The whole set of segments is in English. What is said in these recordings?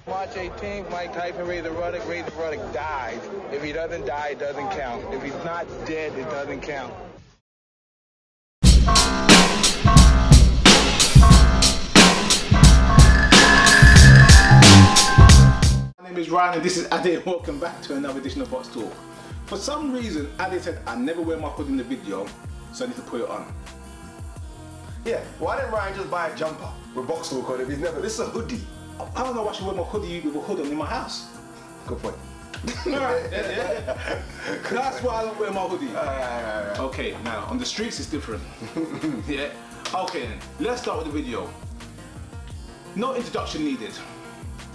March 18th, Mike Tyson, Razor Ruddock dies. If he doesn't die, it doesn't count. If he's not dead, it doesn't count. My name is Ryan and this is Ade and welcome back to another edition of Boxtalk. For some reason, Ade said I never wear my hood in the video, so I need to put it on. Yeah, why didn't Ryan just buy a jumper with Boxtalk on if he's never... This is a hoodie. I don't know why I should wear my hoodie with a hood on in my house. Good point. That's why I don't wear my hoodie. Okay, now on the streets it's different. Yeah. Okay then, let's start with the video. No introduction needed.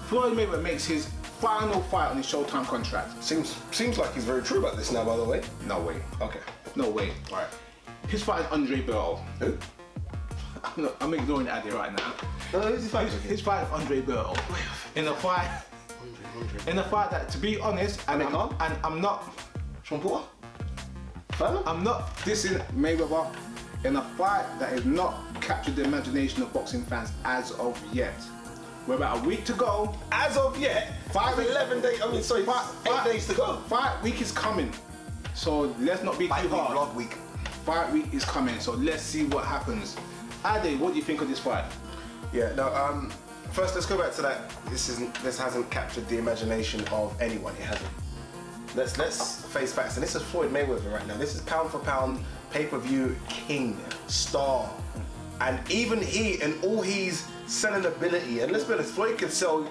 Floyd Mayweather makes his final fight on his Showtime contract. Seems like he's very true about this now, by the way. No way. Okay. No way. Right. His fight is Andre Berto. Who? I'm ignoring the idea right now. No, who's his fight? His fight is Andre Berto. In a fight. In a fight that, to be honest, and I'm not. Sean Porter? I'm not dissing Mayweather in a fight that has not captured the imagination of boxing fans as of yet. We're about a week to go. As of yet? 11 days, I mean, sorry, 8 days to go. Fight week is coming. So let's not be too hard. Vlog week. Fight week is coming, so let's see what happens. Ade, what do you think of this fight? Yeah, no, first let's go back to that. This hasn't captured the imagination of anyone. It hasn't. Let's face facts. And this is Floyd Mayweather right now. This is pound for pound, pay-per-view king, star. And even he, and all his selling ability, and let's be honest, Floyd could sell,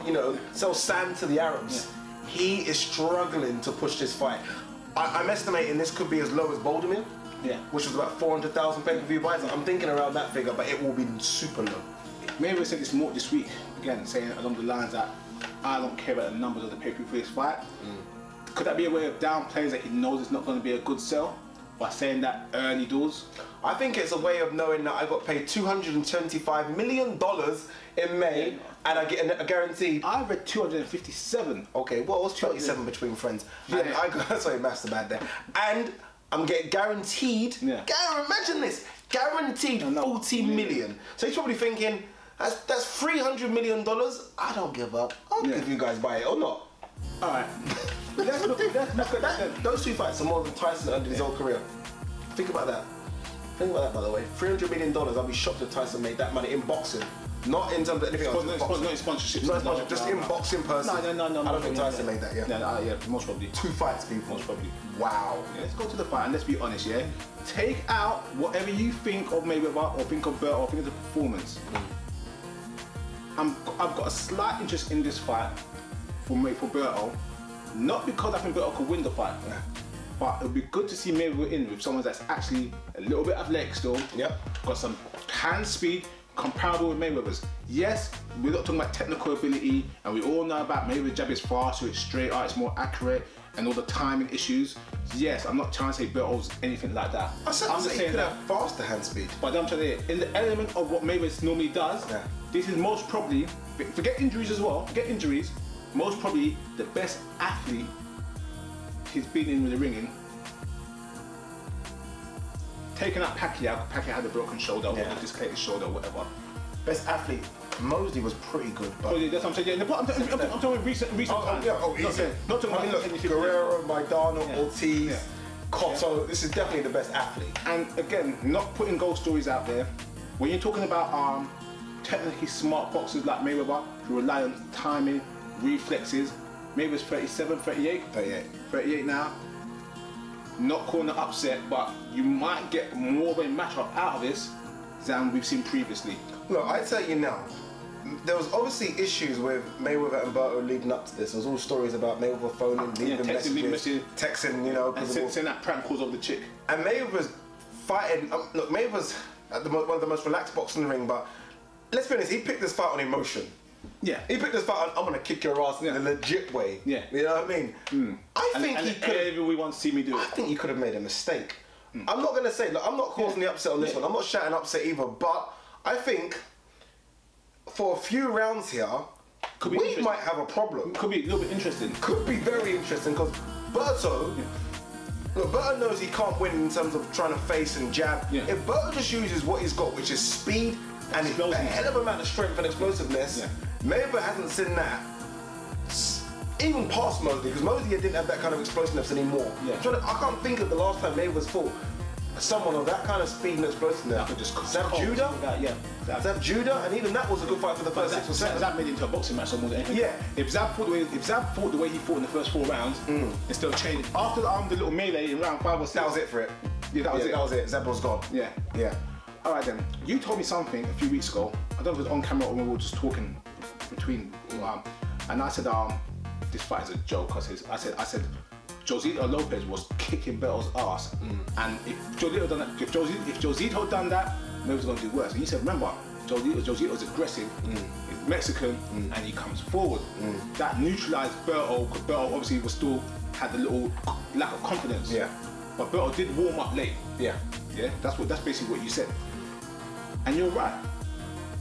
sell sand to the Arabs. Yeah. He is struggling to push this fight. I'm estimating this could be as low as Baltimore. Yeah. Which was about 400,000 pay-per-view buys. I'm thinking around that figure, but it will be super low. Mayweather said this more this week, again, saying along the lines that I don't care about the numbers of the pay-per-view for this fight. Could that be a way of downplaying that he knows it's not going to be a good sell by saying that early doors? I think it's a way of knowing that I got paid $225 million in May, and I get a guarantee. I read 257. Okay, well, it was 27 between friends. Yeah. And I got, sorry, maths are bad there. And I'm getting guaranteed, imagine this, guaranteed 40 million. So he's probably thinking, that's $300 million. I don't give up. I'll give you guys buy it or not. Alright. let's look at that. Those two fights are more than Tyson earned in his whole career. Think about that. Think about that, by the way. $300 million, I'll be shocked if Tyson made that money in boxing. Not in terms of anything else. Not in sponsorships. Not in sponsorship, just in boxing person. No. I don't think Tyson made that, yeah, most probably. 2 fights, people. Most probably. Wow. Yeah, let's go to the fight and let's be honest, yeah? Take out whatever you think of Mayweather or think of Berto or think of the performance. I've got a slight interest in this fight for Berto, not because I think Berto could win the fight, but it would be good to see Mayweather in with someone that's actually a little bit athletic still. Yep. Got some hand speed comparable with Mayweather's. Yes, we're not talking about technical ability, and we all know about Mayweather's jab is faster, it's straighter, it's more accurate, and all the timing issues. Yes, I'm not trying to say Berto's anything like that. I'm just saying he could have faster hand speed. But I'm trying to say, in the element of what Mayweather normally does, this is most probably, forget injuries as well, most probably the best athlete he's been in with the ringing. Taking out Pacquiao had a broken shoulder or a dislocated shoulder or whatever. Best athlete, Mosley was pretty good. But that's what I'm saying. I'm talking recent times. Not talking about Guerrero, Maidana, Ortiz, Cotto. This is definitely the best athlete. And again, not putting goal stories out there. When you're talking about technically smart boxers like Mayweather, who rely on timing, reflexes, Mayweather's 37, 38? 38 now. Not calling an upset, but you might get more of a matchup out of this than we've seen previously. Look, I tell you now, there was obviously issues with Mayweather and Berto leading up to this. There was all stories about Mayweather phoning, leaving messages, texting, and saying that prank calls of the chick. And Mayweather's fighting. Look, Mayweather's one of the most relaxed boxers in the ring, but let's be honest, he picked this fight on emotion. Yeah. He picked this fight on, I'm gonna kick your ass in a legit way. Yeah. You know what I mean? I think he could. Everyone wants to see me do it. I think he could have made a mistake. I'm not gonna say, look, I'm not causing the upset on this one. I'm not shouting upset either, but I think for a few rounds here, we might have a problem. Could be a little bit interesting. Could be very interesting because Berto, look, Berto knows he can't win in terms of trying to face and jab. If Berto just uses what he's got, which is speed and a hell of an amount of strength and explosiveness, Mayweather hasn't seen that. even past Mosley, because Mosley didn't have that kind of explosiveness anymore. Yeah. I can't think of the last time Mayweather's fought someone of that kind of speed and explosiveness. That could just Zab Judah? Yeah. Zab Judah, and even that was a good fight for the first 6 or 7. Zab made it into a boxing match almost anything. Yeah. If Zab fought the way he fought in the first 4 rounds, instead of changing after the little melee in round 5 or 6. That was it for it. Yeah, that was it. That was it. Zab was gone. Yeah. Yeah. All right then. You told me something a few weeks ago. I don't know if it was on camera or when we were just talking between. And I said, this fight is a joke. I said, Josito Lopez was kicking Berto's ass, and if Josito done that, maybe was gonna do worse. And he said, remember, Josito's aggressive, he's Mexican, and he comes forward. That neutralized Berto, because Berto obviously had the little lack of confidence. Yeah. But Berto did warm up late. Yeah. Yeah. That's basically what you said. And you're right.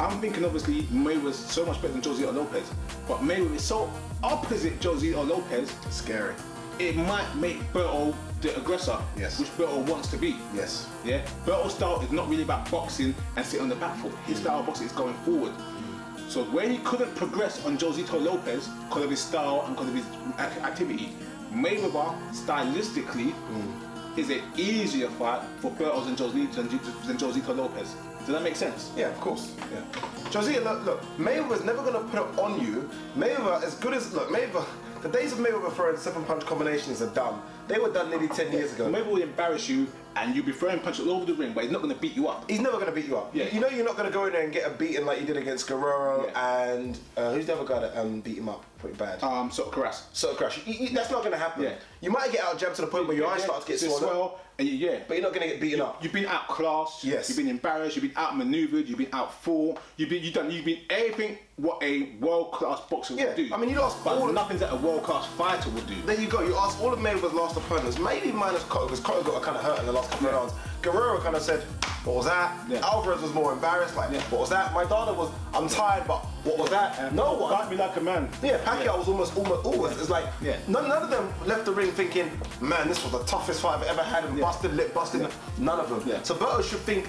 I'm thinking obviously Mayweather's so much better than Josito Lopez, but Mayweather is so opposite Josito Lopez. Scary. It might make Berto the aggressor, yes, which Berto wants to be. Yes. Yeah. Berto's style is not really about boxing and sitting on the back foot. His style of boxing is going forward. So where he couldn't progress on Josito Lopez because of his style and because of his activity, Mayweather stylistically is an easier fight for Berto than Josito Lopez. Does that make sense? Yeah, of course. Yeah. Josito, look, Mayweather's never gonna put it on you. Mayweather, as good as Mayweather. The days of Mayweather throwing 7-punch combinations are done. They were done nearly 10 years ago. Mayweather will embarrass you and you'll be throwing punches all over the ring, but he's not going to beat you up. He's never going to beat you up. Yeah. You know you're not going to go in there and get a beating like you did against Guerrero and who's the other guy that beat him up pretty bad? Soto Karass. That's not going to happen. Yeah. You might get out jabbed to the point where your eyes start to get swollen. And but you're not going to get beaten up. You've been outclassed. Yes. You've been embarrassed. You've been outmaneuvered. You've been outfought. You've been everything what a world-class boxer would do. I mean, you ask all nothing that a world-class fighter would do. There you go. You ask all of Mayweather's last opponents, maybe minus Cotto, because Cotto got kind of hurt in the last couple of rounds. Guerrero kind of said, what was that? Yeah. Alvarez was more embarrassed, like, what was that? Maidana was, I'm tired, but what was that? No one. Fight me like a man. Yeah, Pacquiao was almost. It's like, none of them left the ring thinking, man, this was the toughest fight I've ever had, and busted lip, busted. None of them. So Berto should think,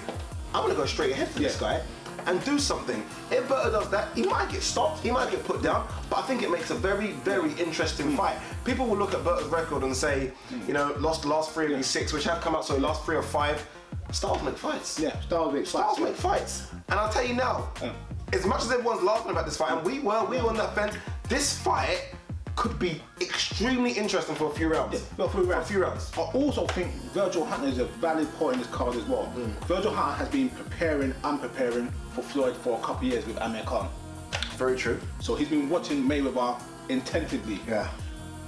I'm going to go straight ahead for this guy and do something. If Berto does that, he might get stopped, he might get put down, but I think it makes a very, very interesting fight. People will look at Berto's record and say, you know, lost the last 3 of his 6, which have come out, so last 3 or 5. Styles make fights. Yeah, styles make fights. And I'll tell you now, as much as everyone's laughing about this fight, and we were on that fence, this fight could be extremely interesting for a few rounds. Yeah, for a few rounds. I also think Virgil Hunter is a valid point in this card as well. Virgil Hunter has been preparing for Floyd for a couple of years with Amir Khan. Very true. So he's been watching Mayweather intensively. Yeah.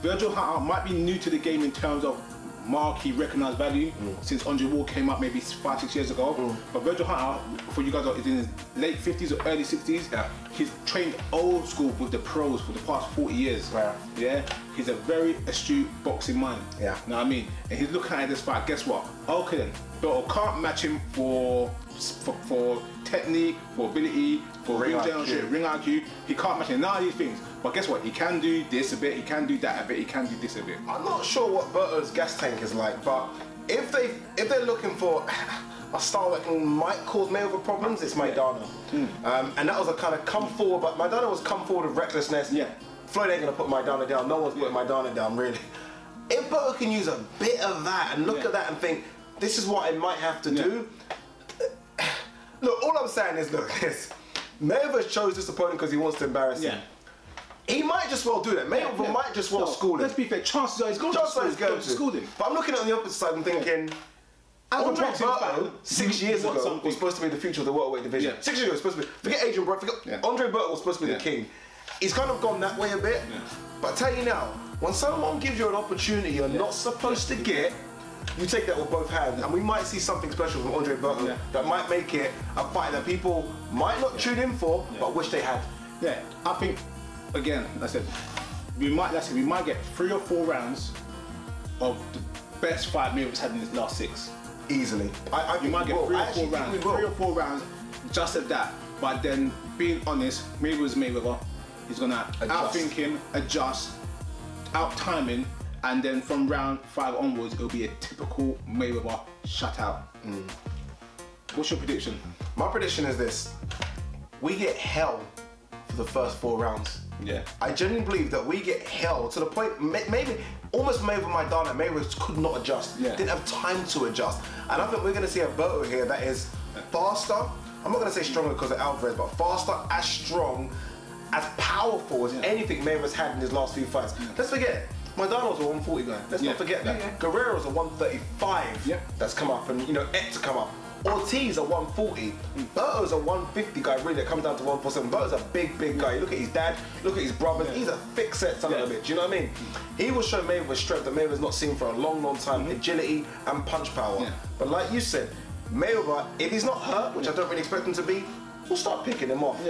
Virgil Hunter might be new to the game in terms of marquee recognised value since Andre Ward came up maybe 5-6 years ago. But Virgil Hunter, for you guys, is in his late 50s or early 60s. Yeah. He's trained old school with the pros for the past 40 years. Right. Yeah. He's a very astute boxing mind. Yeah. You know what I mean? And he's looking at this fight. Guess what? Okay then, Berto can't match him for technique, for ability, for ring IQ. He can't match him none of these things. But guess what? He can do this a bit, he can do that a bit, he can do this a bit. I'm not sure what Berto's gas tank is like, but if they're looking for a style that might cause Mayweather problems, it's Maidana. And that was a kind of come forward, but Maidana was come forward with recklessness. Yeah. Floyd ain't gonna put Maidana down, no one's putting Maidana down, really. If Berto can use a bit of that and look at that and think, this is what I might have to do. Look, all I'm saying is, look, Mayweather chose this opponent because he wants to embarrass him. He might just well do that. Mayweather might just well school him. Let's be fair, chances are he's going to school him. But I'm looking at the opposite side and thinking, Andre Berto, 6 years ago, was supposed to be the future of the welterweight division. 6 years ago, was supposed to be, forget Adrian Brock, Andre Berto was supposed to be the king. He's kind of gone that way a bit. But I tell you now, when someone gives you an opportunity you're not supposed to get, you take that with both hands, and we might see something special from Andre Berto that might make it a fight that people might not tune in for, but wish they had. Yeah, I think, again, like I said, we might get 3 or 4 rounds of the best fight Mayweather's had in his last 6. Easily. You might get 3 or 4 rounds just at that. But then, being honest, Mayweather's Mayweather. He's gonna outthink him, adjust, out-time him, and then from round 5 onwards, it'll be a typical Mayweather shutout. What's your prediction? My prediction is this: we get hell for the first 4 rounds. Yeah. I genuinely believe that we get held to the point, maybe almost Mayweather Maidana, Mayweather could not adjust. Yeah. Didn't have time to adjust. And I think we're going to see a Berto here that is faster. I'm not going to say stronger because of Alvarez, but faster, as strong, as powerful as anything Mayweather's had in his last few fights. Let's forget, Maidana was a 140 guy. Let's not forget that. Guerrero's a 135 that's come up, and you know, to come up. Ortiz a 140. Berto's a 150 guy, really, that comes down to 147. Berto's a big guy. Look at his dad, look at his brothers. He's a thick set son of a bitch, you know what I mean? He will show Mayweather strength that Mayweather's not seen for a long time, agility and punch power. But like you said, Mayweather, if he's not hurt, which I don't really expect him to be, we'll start picking him off.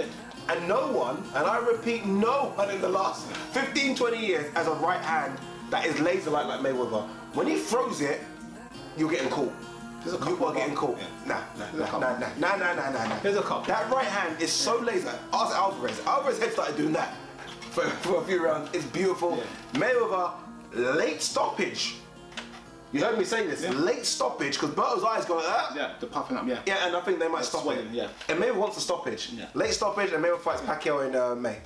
And no one, and I repeat, no one in the last 15, 20 years has a right hand that is laser-like like Mayweather. When he throws it, you're getting caught. You are getting caught. Nah. There's a couple. That right hand is so laser. Ask Alvarez. Alvarez had started doing that for a few rounds. It's beautiful. Mayweather, late stoppage. You heard me say this. Late stoppage, because Berto's eyes go like that. Yeah, they're puffing up, Yeah, and I think they might stop it. And Mayweather wants a stoppage. Late stoppage, and Mayweather fights Pacquiao in May.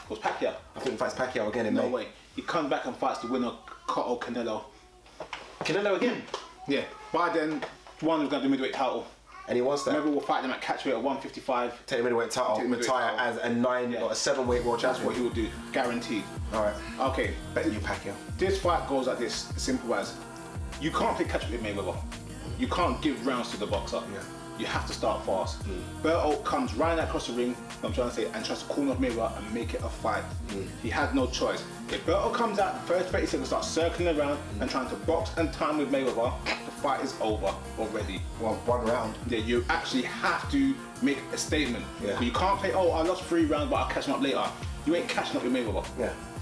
What's Pacquiao? I think he fights Pacquiao again in May. No way. He comes back and fights the winner, Cotto Canelo. Canelo again? Yeah. By then, one is going to do the middleweight title. And he wants that. Maybe we'll fight them at catchweight at 155. Take the middleweight title, retire as a 9 or a 7-weight world champion. That's what he will do, guaranteed. Alright. Okay. Bet you Pacquiao. This fight goes like this, simple as, you can't play catch with Mayweather. You can't give rounds to the boxer. You have to start fast. Berto comes right across the ring, I'm trying to say, and tries to corner off Mayweather and make it a fight. He had no choice. If Berto comes out, the first 30 seconds, starts circling around and trying to box and time with Mayweather, the fight is over already. One round. Yeah, you actually have to make a statement. You can't play, oh, I lost 3 rounds, but I'll catch him up later. You ain't catching up with Mayweather.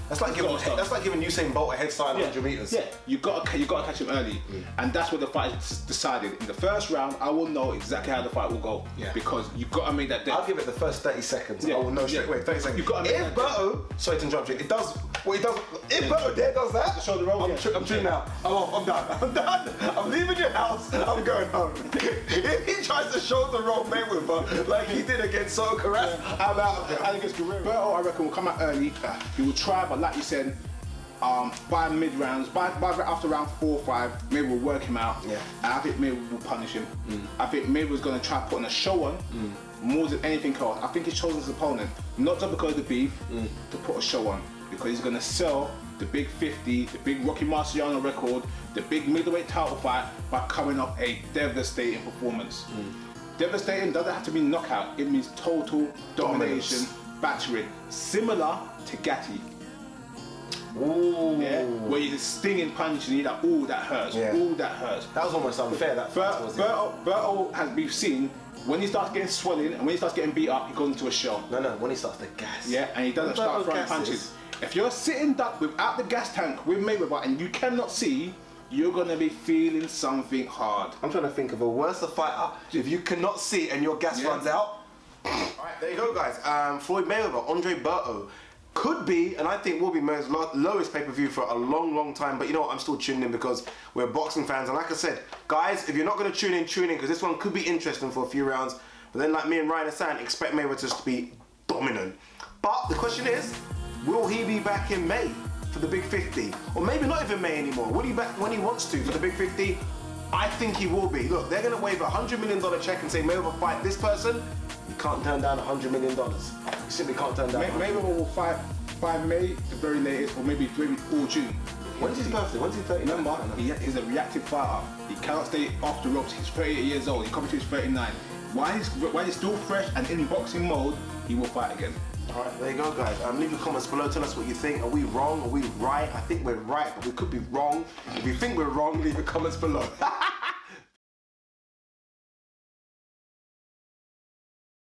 That's like giving Usain Bolt a head start at 100 meters. Yeah, you gotta catch him early, and that's what the fight is decided. In the first round, I will know exactly how the fight will go because you gotta make that depth. I'll give it the first 30 seconds. I will know straight away. 30 seconds. You gotta make if Berto, sorry to interrupt you, it does what he does. If Berto there does that, show the road. I'm true now. I'm off. I'm done. I'm done. I'm leaving your house. I'm going home. If he tries to show the road Mayweather like he did against Soto Carras, I'm out of there. And against Guerrero, Berto, I reckon will come out early. He will try, but like you said. By mid-rounds, by after round 4 or 5, maybe we'll work him out. And I think maybe we'll punish him. I think maybe we're going to try putting a show on more than anything else. I think he's chosen his opponent, not just because of the beef, to put a show on. Because he's going to sell the big 50, the big Rocky Marciano record, the big middleweight title fight by coming off a devastating performance. Devastating doesn't have to be knockout, it means total domination, battering. Similar to Gatti. Ooh. Where you're just stinging punch and you're like, ooh, that hurts, ooh, that hurts. That was almost unfair, that fight, wasn't it? Berto has been seen, when he starts getting swelling and when he starts getting beat up, he goes into a shell. No, when he starts to gas. And he doesn't start throwing punches. If you're sitting duck without the gas tank with Mayweather and you cannot see, you're gonna be feeling something hard. I'm trying to think of a worse fighter if you cannot see and your gas runs out. Alright, there you go, guys. Floyd Mayweather, Andre Berto. Could be, and I think will be Mayweather's lowest pay-per-view for a long time, but you know what, I'm still tuning in because we're boxing fans, and like I said, guys, if you're not going to tune in, because this one could be interesting for a few rounds, but then like me and Ryan are saying, expect Mayweather to be dominant. But the question is, will he be back in May for the Big 50? Or maybe not even May anymore. Will he be back when he wants to for the Big 50? I think he will be. Look, they're going to wave a $100 million check and say, Mayweather, fight this person. You can't turn down $100 million. You simply can't turn down. Mayweather will fight by May, the very latest, or maybe all June. When's his birthday? When's he 30? Remember, he's a reactive fighter. He cannot stay off the ropes. He's 38 years old. He's coming to his 39. While he's still fresh and in boxing mode, he will fight again. Alright, there you go, guys. Leave your comments below. Tell us what you think. Are we wrong? Are we right? I think we're right, but we could be wrong. If you think we're wrong, leave your comments below.